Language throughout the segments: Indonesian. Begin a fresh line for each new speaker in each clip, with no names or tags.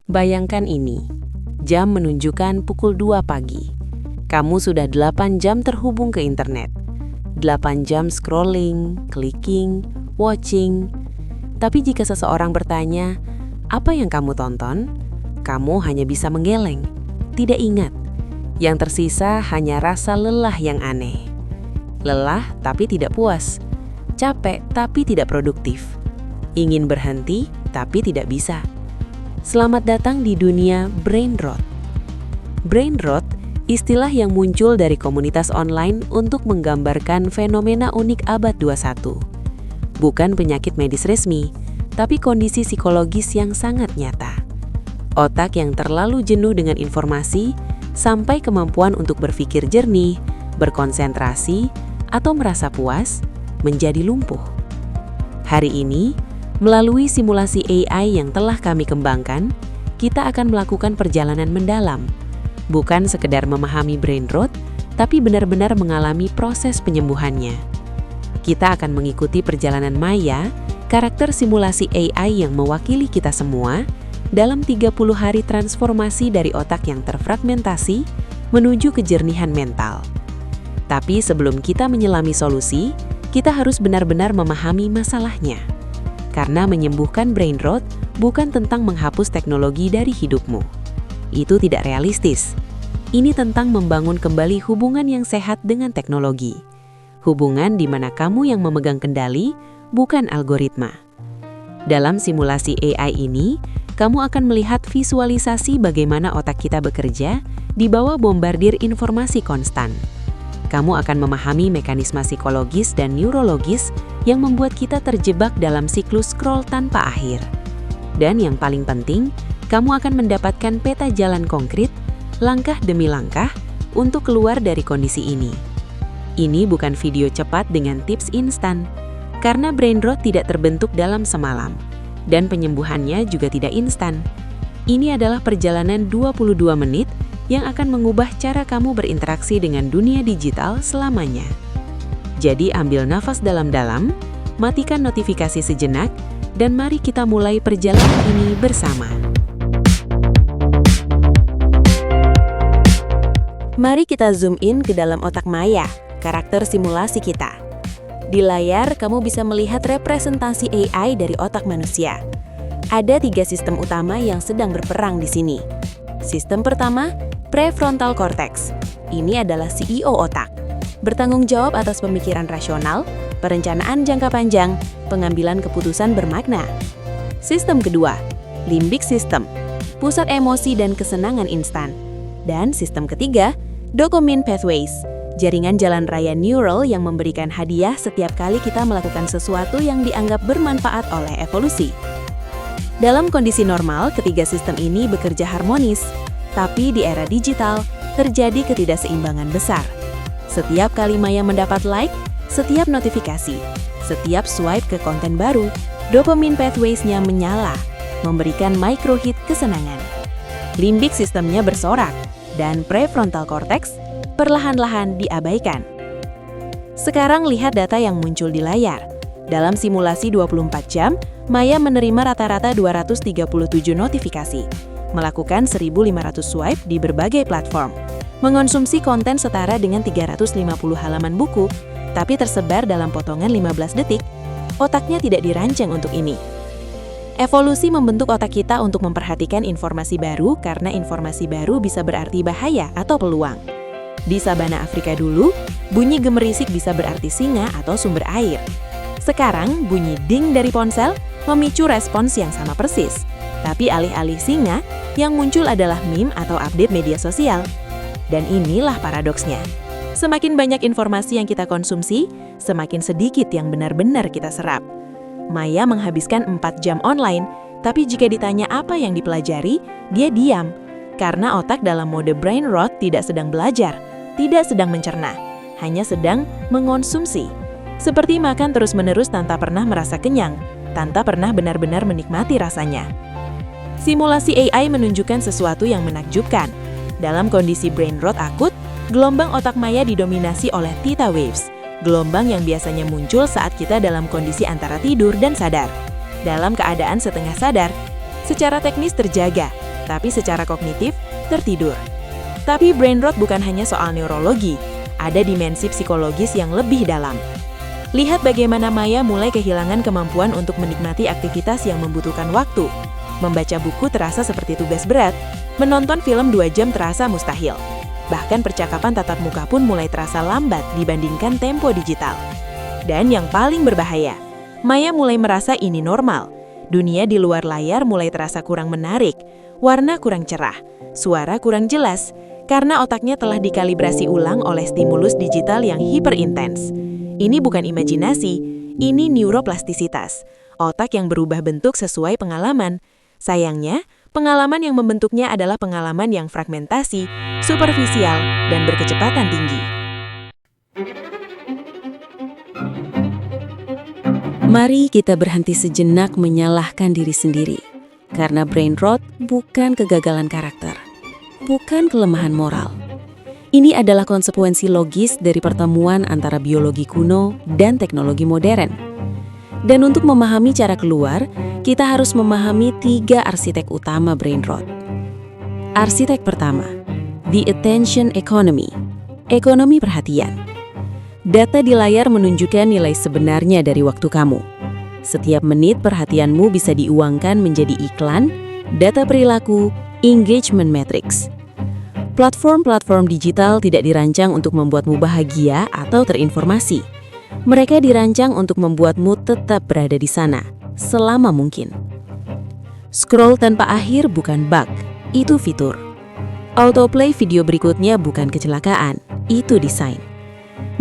Bayangkan ini, jam menunjukkan pukul 2 pagi. Kamu sudah 8 jam terhubung ke internet. 8 jam scrolling, clicking, watching. Tapi jika seseorang bertanya, apa yang kamu tonton? Kamu hanya bisa menggeleng, tidak ingat. Yang tersisa hanya rasa lelah yang aneh. Lelah tapi tidak puas. Capek tapi tidak produktif. Ingin berhenti tapi tidak bisa. Selamat datang di dunia brain rot. Brain rot, istilah yang muncul dari komunitas online untuk menggambarkan fenomena unik abad 21. Bukan penyakit medis resmi, tapi kondisi psikologis yang sangat nyata. Otak yang terlalu jenuh dengan informasi, sampai kemampuan untuk berpikir jernih, berkonsentrasi, atau merasa puas, menjadi lumpuh. Hari ini, melalui simulasi AI yang telah kami kembangkan, kita akan melakukan perjalanan mendalam. Bukan sekedar memahami brain rot, tapi benar-benar mengalami proses penyembuhannya. Kita akan mengikuti perjalanan Maya, karakter simulasi AI yang mewakili kita semua, dalam 30 hari transformasi dari otak yang terfragmentasi menuju kejernihan mental. Tapi sebelum kita menyelami solusi, kita harus benar-benar memahami masalahnya. Karena menyembuhkan brain rot bukan tentang menghapus teknologi dari hidupmu. Itu tidak realistis. Ini tentang membangun kembali hubungan yang sehat dengan teknologi. Hubungan di mana kamu yang memegang kendali, bukan algoritma. Dalam simulasi AI ini, kamu akan melihat visualisasi bagaimana otak kita bekerja di bawah bombardir informasi konstan. Kamu akan memahami mekanisme psikologis dan neurologis yang membuat kita terjebak dalam siklus scroll tanpa akhir. Dan yang paling penting, kamu akan mendapatkan peta jalan konkret, langkah demi langkah, untuk keluar dari kondisi ini. Ini bukan video cepat dengan tips instan, karena brain rot tidak terbentuk dalam semalam, dan penyembuhannya juga tidak instan. Ini adalah perjalanan 22 menit yang akan mengubah cara kamu berinteraksi dengan dunia digital selamanya. Jadi ambil nafas dalam-dalam, matikan notifikasi sejenak, dan mari kita mulai perjalanan ini bersama. Mari kita zoom in ke dalam otak Maya, karakter simulasi kita. Di layar, kamu bisa melihat representasi AI dari otak manusia. Ada 3 sistem utama yang sedang berperang di sini. Sistem pertama, prefrontal cortex. Ini adalah CEO otak. Bertanggung jawab atas pemikiran rasional, perencanaan jangka panjang, pengambilan keputusan bermakna. Sistem kedua, limbic system. Pusat emosi dan kesenangan instan. Dan sistem ketiga, dopamine pathways. Jaringan jalan raya neural yang memberikan hadiah setiap kali kita melakukan sesuatu yang dianggap bermanfaat oleh evolusi. Dalam kondisi normal, ketiga sistem ini bekerja harmonis. Tapi di era digital, terjadi ketidakseimbangan besar. Setiap kali Maya mendapat like, setiap notifikasi, setiap swipe ke konten baru, dopamine pathways-nya menyala, memberikan microhit kesenangan. Limbic sistemnya bersorak, dan prefrontal cortex perlahan-lahan diabaikan. Sekarang lihat data yang muncul di layar. Dalam simulasi 24 jam, Maya menerima rata-rata 237 notifikasi. Melakukan 1.500 swipe di berbagai platform, mengonsumsi konten setara dengan 350 halaman buku, tapi tersebar dalam potongan 15 detik, otaknya tidak dirancang untuk ini. Evolusi membentuk otak kita untuk memperhatikan informasi baru karena informasi baru bisa berarti bahaya atau peluang. Di sabana Afrika dulu, bunyi gemerisik bisa berarti singa atau sumber air. Sekarang, bunyi ding dari ponsel memicu respons yang sama persis. Tapi alih-alih singa, yang muncul adalah meme atau update media sosial. Dan inilah paradoksnya. Semakin banyak informasi yang kita konsumsi, semakin sedikit yang benar-benar kita serap. Maya menghabiskan 4 jam online, tapi jika ditanya apa yang dipelajari, dia diam. Karena otak dalam mode brain rot tidak sedang belajar, tidak sedang mencerna, hanya sedang mengonsumsi. Seperti makan terus-menerus tanpa pernah merasa kenyang, tanpa pernah benar-benar menikmati rasanya. Simulasi AI menunjukkan sesuatu yang menakjubkan. Dalam kondisi brain rot akut, gelombang otak Maya didominasi oleh theta waves, gelombang yang biasanya muncul saat kita dalam kondisi antara tidur dan sadar. Dalam keadaan setengah sadar, secara teknis terjaga,
tapi secara kognitif tertidur. Tapi brain rot bukan hanya soal neurologi, ada dimensi psikologis yang lebih dalam. Lihat bagaimana Maya mulai kehilangan kemampuan untuk menikmati aktivitas yang membutuhkan waktu. Membaca buku terasa seperti tugas berat, menonton film 2 jam terasa mustahil. Bahkan percakapan tatap muka pun mulai terasa lambat dibandingkan tempo digital. Dan yang paling berbahaya, Maya mulai merasa ini normal. Dunia di luar layar mulai terasa kurang menarik, warna kurang cerah, suara kurang jelas, karena otaknya telah dikalibrasi ulang oleh stimulus digital yang hiperintens. Ini bukan imajinasi, ini neuroplastisitas, otak yang berubah bentuk sesuai pengalaman. Sayangnya, pengalaman yang membentuknya adalah pengalaman yang fragmentasi, superficial, dan berkecepatan tinggi.
Mari kita berhenti sejenak menyalahkan diri sendiri. Karena brain rot bukan kegagalan karakter, bukan kelemahan moral. Ini adalah konsekuensi logis dari pertemuan antara biologi kuno dan teknologi modern. Dan untuk memahami cara keluar, kita harus memahami 3 arsitek utama brain rot. Arsitek pertama, the attention economy, ekonomi perhatian. Data di layar menunjukkan nilai sebenarnya dari waktu kamu. Setiap menit perhatianmu bisa diuangkan menjadi iklan, data perilaku, engagement metrics. Platform-platform digital tidak dirancang untuk membuatmu bahagia atau terinformasi. Mereka dirancang untuk membuatmu tetap berada di sana, selama mungkin. Scroll tanpa akhir bukan bug, itu fitur. Autoplay video berikutnya bukan kecelakaan, itu desain.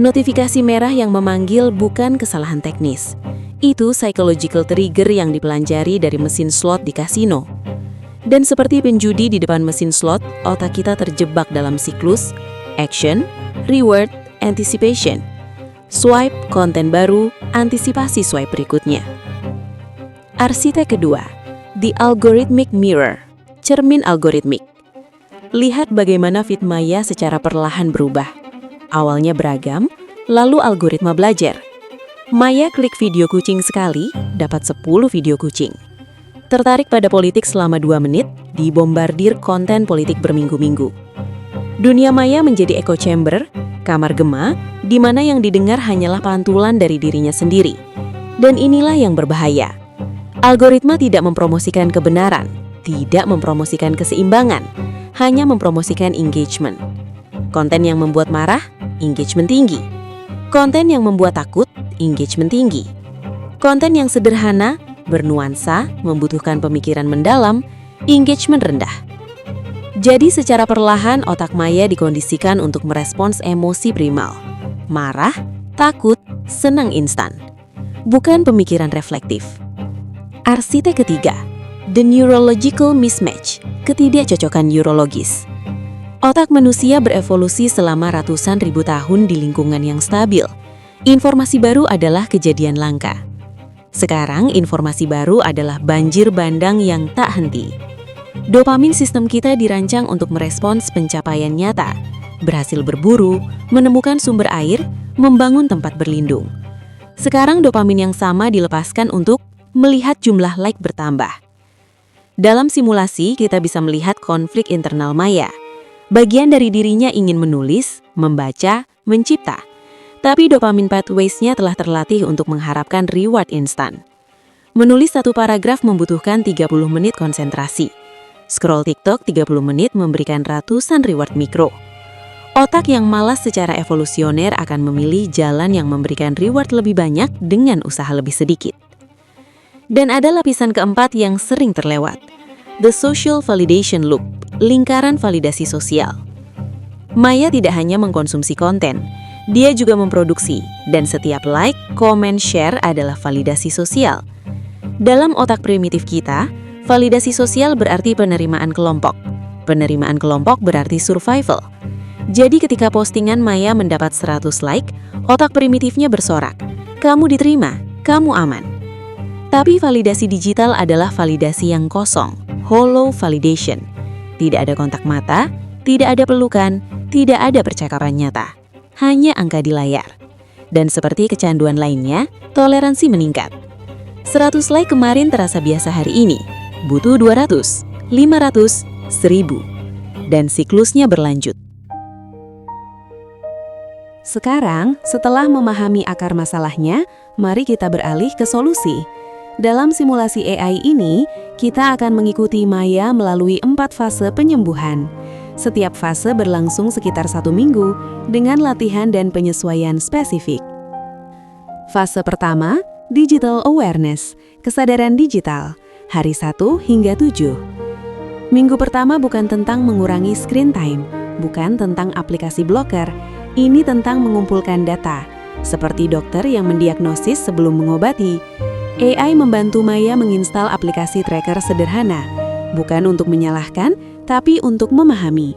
Notifikasi merah yang memanggil bukan kesalahan teknis. Itu psychological trigger yang dipelajari dari mesin slot di kasino. Dan seperti penjudi di depan mesin slot, otak kita terjebak dalam siklus action, reward, anticipation. Swipe konten baru, antisipasi swipe berikutnya. Arsitek kedua, the algorithmic mirror, cermin algoritmik. Lihat bagaimana feed Maya secara perlahan berubah. Awalnya beragam, lalu algoritma belajar. Maya klik video kucing sekali, dapat 10 video kucing. Tertarik pada politik selama 2 menit, dibombardir konten politik berminggu-minggu. Dunia Maya menjadi echo chamber, kamar gema, di mana yang didengar hanyalah pantulan dari dirinya sendiri. Dan inilah yang berbahaya. Algoritma tidak mempromosikan kebenaran, tidak mempromosikan keseimbangan, hanya mempromosikan engagement. Konten yang membuat marah, engagement tinggi. Konten yang membuat takut, engagement tinggi. Konten yang sederhana, bernuansa, membutuhkan pemikiran mendalam, engagement rendah. Jadi secara perlahan otak Maya dikondisikan untuk merespons emosi primal. Marah, takut, senang instan. Bukan pemikiran reflektif. Arsitek ketiga, the neurological mismatch, ketidakcocokan neurologis. Otak manusia berevolusi selama ratusan ribu tahun di lingkungan yang stabil. Informasi baru adalah kejadian langka. Sekarang informasi baru adalah banjir bandang yang tak henti. Dopamin sistem kita dirancang untuk merespons pencapaian nyata, berhasil berburu, menemukan sumber air, membangun tempat berlindung. Sekarang dopamin yang sama dilepaskan untuk melihat jumlah like bertambah. Dalam simulasi, kita bisa melihat konflik internal Maya. Bagian dari dirinya ingin menulis, membaca, mencipta. Tapi dopamin pathways-nya telah terlatih untuk mengharapkan reward instan. Menulis 1 paragraf membutuhkan 30 menit konsentrasi. Scroll TikTok 30 menit memberikan ratusan reward mikro. Otak yang malas secara evolusioner akan memilih jalan yang memberikan reward lebih banyak dengan usaha lebih sedikit. Dan ada lapisan keempat yang sering terlewat. The social validation loop, lingkaran validasi sosial. Maya tidak hanya mengkonsumsi konten, dia juga memproduksi, dan setiap like, comment, share adalah validasi sosial. Dalam otak primitif kita, validasi sosial berarti penerimaan kelompok. Penerimaan kelompok berarti survival. Jadi ketika postingan Maya mendapat 100 like, otak primitifnya bersorak, kamu diterima, kamu aman. Tapi validasi digital adalah validasi yang kosong, hollow validation. Tidak ada kontak mata, tidak ada pelukan, tidak ada percakapan nyata. Hanya angka di layar. Dan seperti kecanduan lainnya, toleransi meningkat. 100 like kemarin terasa biasa hari ini. Butuh 200, 500,
1000. Dan siklusnya berlanjut.
Sekarang, setelah memahami akar masalahnya, mari kita beralih ke solusi. Dalam simulasi AI ini, kita akan mengikuti Maya melalui 4 fase penyembuhan. Setiap fase berlangsung sekitar 1 minggu dengan latihan dan penyesuaian spesifik. Fase pertama, Digital Awareness, kesadaran digital, hari 1 hingga 7. Minggu pertama bukan tentang mengurangi screen time, bukan tentang aplikasi blocker, ini tentang mengumpulkan data, seperti dokter yang mendiagnosis sebelum mengobati. AI membantu Maya menginstal aplikasi tracker sederhana, bukan untuk menyalahkan, tapi untuk memahami.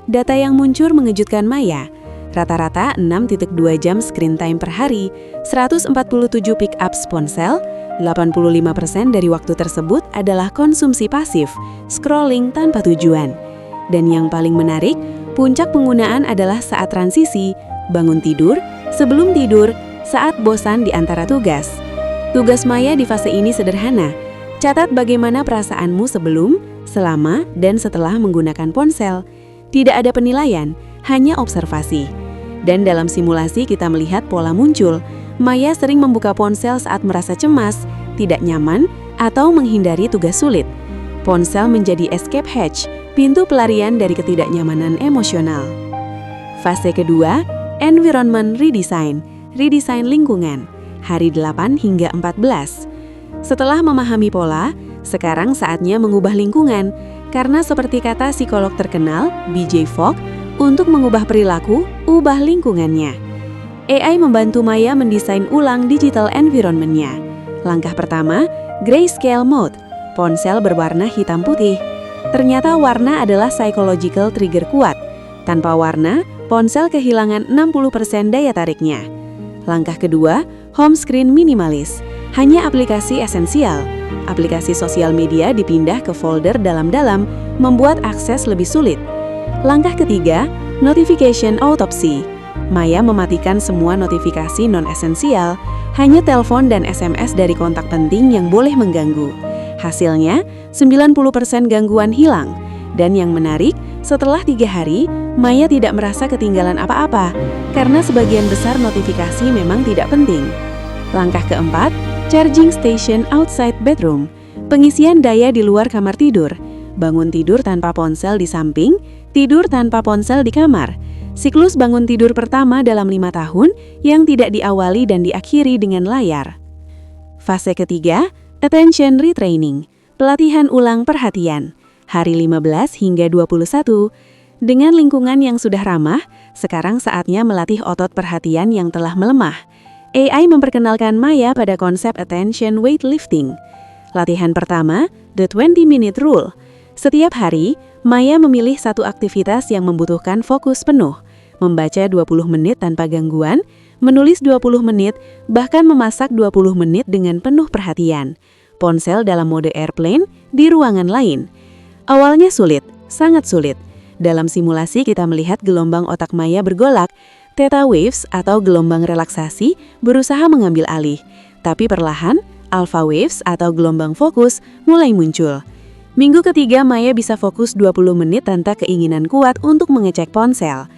Data yang muncul mengejutkan Maya. Rata-rata 6,2 jam screen time per hari, 147 pick-ups ponsel, 85% dari waktu tersebut adalah konsumsi pasif, scrolling tanpa tujuan. Dan yang paling menarik, puncak penggunaan adalah saat transisi, bangun tidur, sebelum tidur, saat bosan di antara tugas. Tugas Maya di fase ini sederhana. Catat bagaimana perasaanmu sebelum, selama, dan setelah menggunakan ponsel. Tidak ada penilaian, hanya observasi. Dan dalam simulasi kita melihat pola muncul. Maya sering membuka ponsel saat merasa cemas, tidak nyaman, atau menghindari tugas sulit. Ponsel menjadi escape hatch, pintu pelarian dari ketidaknyamanan emosional. Fase kedua, environment redesign, redesign lingkungan, hari 8 hingga 14. Setelah memahami pola, sekarang saatnya mengubah lingkungan, karena seperti kata psikolog terkenal, BJ Fogg, untuk mengubah perilaku, ubah lingkungannya. AI membantu Maya mendesain ulang digital environment-nya. Langkah pertama, grayscale mode, ponsel berwarna hitam putih. Ternyata warna adalah psychological trigger kuat. Tanpa warna, ponsel kehilangan 60% daya tariknya. Langkah kedua, home screen minimalis, hanya aplikasi esensial. Aplikasi sosial media dipindah ke folder dalam-dalam, membuat akses lebih sulit. Langkah ketiga, notification autopsy. Maya mematikan semua notifikasi non-esensial, hanya telepon dan SMS dari kontak penting yang boleh mengganggu. Hasilnya, 90% gangguan hilang. Dan yang menarik, setelah 3 hari, Maya tidak merasa ketinggalan apa-apa, karena sebagian besar notifikasi memang tidak penting. Langkah keempat, charging station outside bedroom, pengisian daya di luar kamar tidur. Bangun tidur tanpa ponsel di samping, tidur tanpa ponsel di kamar. Siklus bangun tidur pertama dalam 5 tahun yang tidak diawali dan diakhiri dengan layar. Fase ketiga, attention retraining, pelatihan ulang perhatian, hari 15 hingga 21. Dengan lingkungan yang sudah ramah, sekarang saatnya melatih otot perhatian yang telah melemah. AI memperkenalkan Maya pada konsep attention weightlifting. Latihan pertama, the 20-minute rule. Setiap hari, Maya memilih satu aktivitas yang membutuhkan fokus penuh. Membaca 20 menit tanpa gangguan, menulis 20 menit, bahkan memasak 20 menit dengan penuh perhatian. Ponsel dalam mode airplane di ruangan lain. Awalnya sulit, sangat sulit. Dalam simulasi kita melihat gelombang otak Maya bergolak. Theta waves atau gelombang relaksasi berusaha mengambil alih. Tapi perlahan, alpha waves atau gelombang fokus mulai muncul. Minggu ketiga Maya bisa fokus 20 menit tanpa keinginan kuat untuk mengecek ponsel.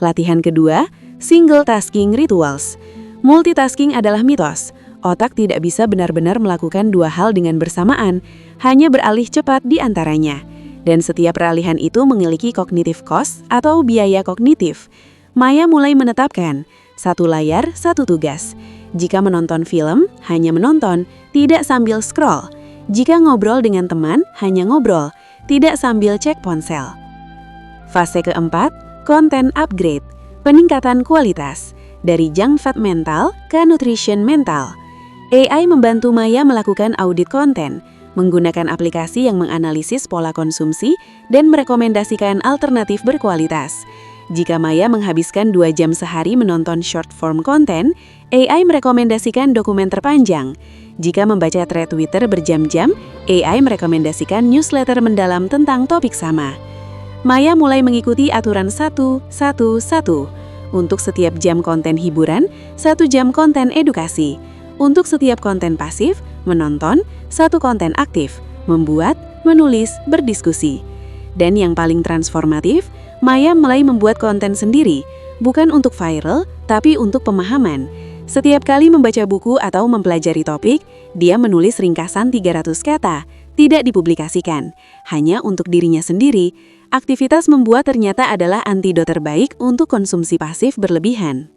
Latihan kedua, single tasking rituals. Multitasking adalah mitos. Otak tidak bisa benar-benar melakukan 2 hal dengan bersamaan, hanya beralih cepat di antaranya. Dan setiap peralihan itu memiliki cognitive cost atau biaya kognitif. Maya mulai menetapkan, 1 layar, 1 tugas. Jika menonton film, hanya menonton, tidak sambil scroll. Jika ngobrol dengan teman, hanya ngobrol, tidak sambil cek ponsel. Fase keempat, content upgrade, peningkatan kualitas, dari junk food mental ke nutrition mental. AI membantu Maya melakukan audit konten, menggunakan aplikasi yang menganalisis pola konsumsi dan merekomendasikan alternatif berkualitas. Jika Maya menghabiskan 2 jam sehari menonton short form konten, AI merekomendasikan dokumen terpanjang. Jika membaca thread Twitter berjam-jam, AI merekomendasikan newsletter mendalam tentang topik sama. Maya mulai mengikuti aturan 1-1-1. Untuk setiap jam konten hiburan, 1 jam konten edukasi. Untuk setiap konten pasif, menonton, 1 konten aktif, membuat, menulis, berdiskusi.
Dan yang paling transformatif, Maya mulai membuat konten sendiri, bukan untuk viral, tapi untuk pemahaman. Setiap kali membaca buku atau mempelajari topik, dia menulis ringkasan 300 kata, tidak dipublikasikan. Hanya untuk dirinya sendiri, aktivitas membuat ternyata adalah antidot terbaik untuk konsumsi pasif berlebihan.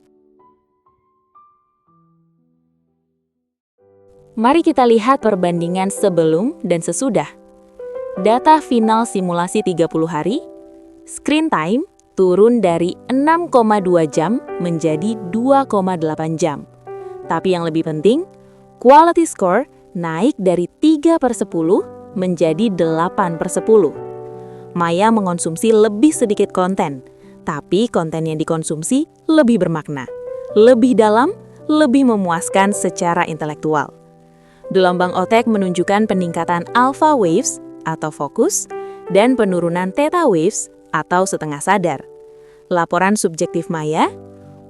Mari kita lihat perbandingan sebelum dan sesudah. Data final simulasi 30 hari, screen time turun dari 6,2 jam menjadi 2,8 jam. Tapi yang lebih penting, quality score naik dari 3/10 menjadi 8/10. Maya mengonsumsi lebih sedikit konten, tapi konten yang dikonsumsi lebih bermakna, lebih dalam, lebih memuaskan secara intelektual. Gelombang otak menunjukkan peningkatan alpha waves atau fokus dan penurunan theta waves atau setengah sadar. Laporan subjektif Maya,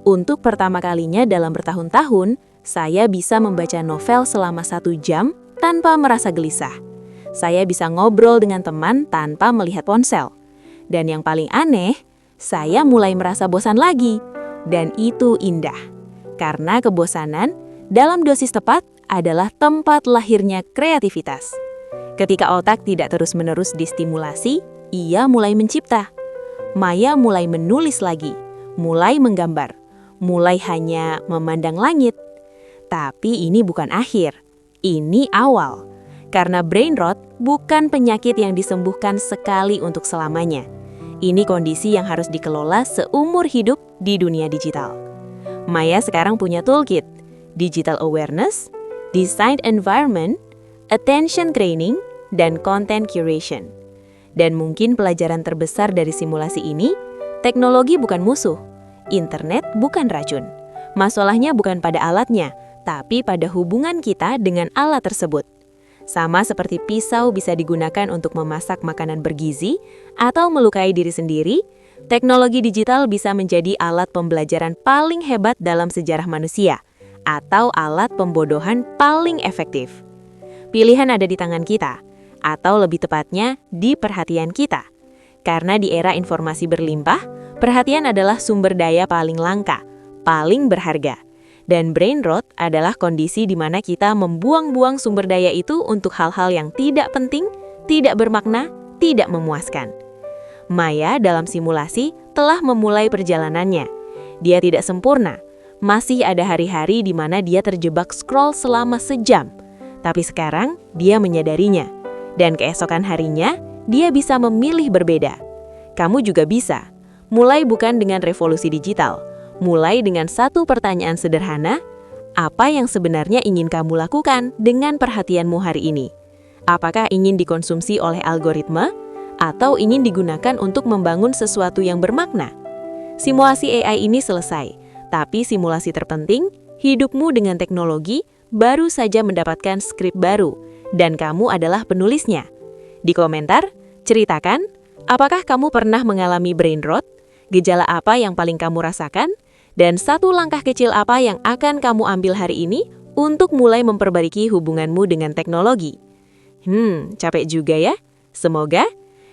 untuk pertama kalinya dalam bertahun-tahun, saya bisa membaca novel selama 1 jam tanpa merasa gelisah. Saya bisa ngobrol dengan teman tanpa melihat ponsel. Dan yang paling aneh, saya mulai merasa bosan lagi. Dan itu indah. Karena kebosanan, dalam dosis tepat, adalah tempat lahirnya kreativitas. Ketika otak tidak terus-menerus distimulasi, ia mulai mencipta. Maya mulai menulis lagi, mulai menggambar, mulai hanya memandang langit. Tapi ini bukan akhir, ini awal. Karena brain rot bukan penyakit yang disembuhkan sekali untuk selamanya. Ini kondisi yang harus dikelola seumur hidup di dunia digital. Maya sekarang punya toolkit, digital awareness, design environment, attention training, dan content curation. Dan mungkin pelajaran terbesar dari simulasi ini, teknologi bukan musuh, internet bukan racun. Masalahnya bukan pada alatnya, tapi pada hubungan kita dengan alat tersebut. Sama seperti pisau bisa digunakan untuk memasak makanan bergizi atau melukai diri sendiri, teknologi digital bisa menjadi alat pembelajaran paling hebat dalam sejarah manusia, atau alat pembodohan paling efektif. Pilihan ada di tangan kita, atau lebih tepatnya di perhatian kita. Karena di era informasi berlimpah, perhatian adalah sumber daya paling langka, paling berharga. Dan brain rot adalah kondisi di mana kita membuang-buang sumber daya itu untuk hal-hal yang tidak penting, tidak bermakna, tidak memuaskan. Maya dalam simulasi telah memulai perjalanannya. Dia tidak sempurna. Masih ada hari-hari di mana dia terjebak scroll selama sejam. Tapi sekarang dia menyadarinya. Dan keesokan harinya, dia bisa memilih berbeda. Kamu juga bisa. Mulai bukan dengan revolusi digital. Mulai dengan satu pertanyaan sederhana, apa yang sebenarnya ingin kamu lakukan dengan perhatianmu hari ini? Apakah ingin dikonsumsi oleh algoritma? Atau ingin digunakan untuk membangun sesuatu yang bermakna? Simulasi AI ini selesai. Tapi simulasi terpenting, hidupmu dengan teknologi baru saja mendapatkan skrip baru, dan kamu adalah penulisnya. Di komentar, ceritakan, apakah kamu pernah mengalami brain rot? Gejala apa yang paling kamu rasakan? Dan satu langkah kecil apa yang akan kamu ambil hari ini untuk mulai memperbaiki hubunganmu dengan teknologi? Capek juga ya? Semoga.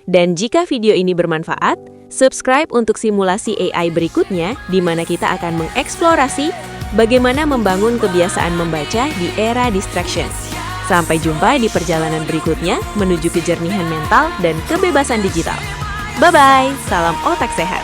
Dan jika video ini bermanfaat, subscribe untuk simulasi AI berikutnya di mana kita akan mengeksplorasi bagaimana membangun kebiasaan membaca di era distraction. Sampai jumpa di perjalanan berikutnya menuju kejernihan mental dan kebebasan digital. Bye-bye, salam otak sehat.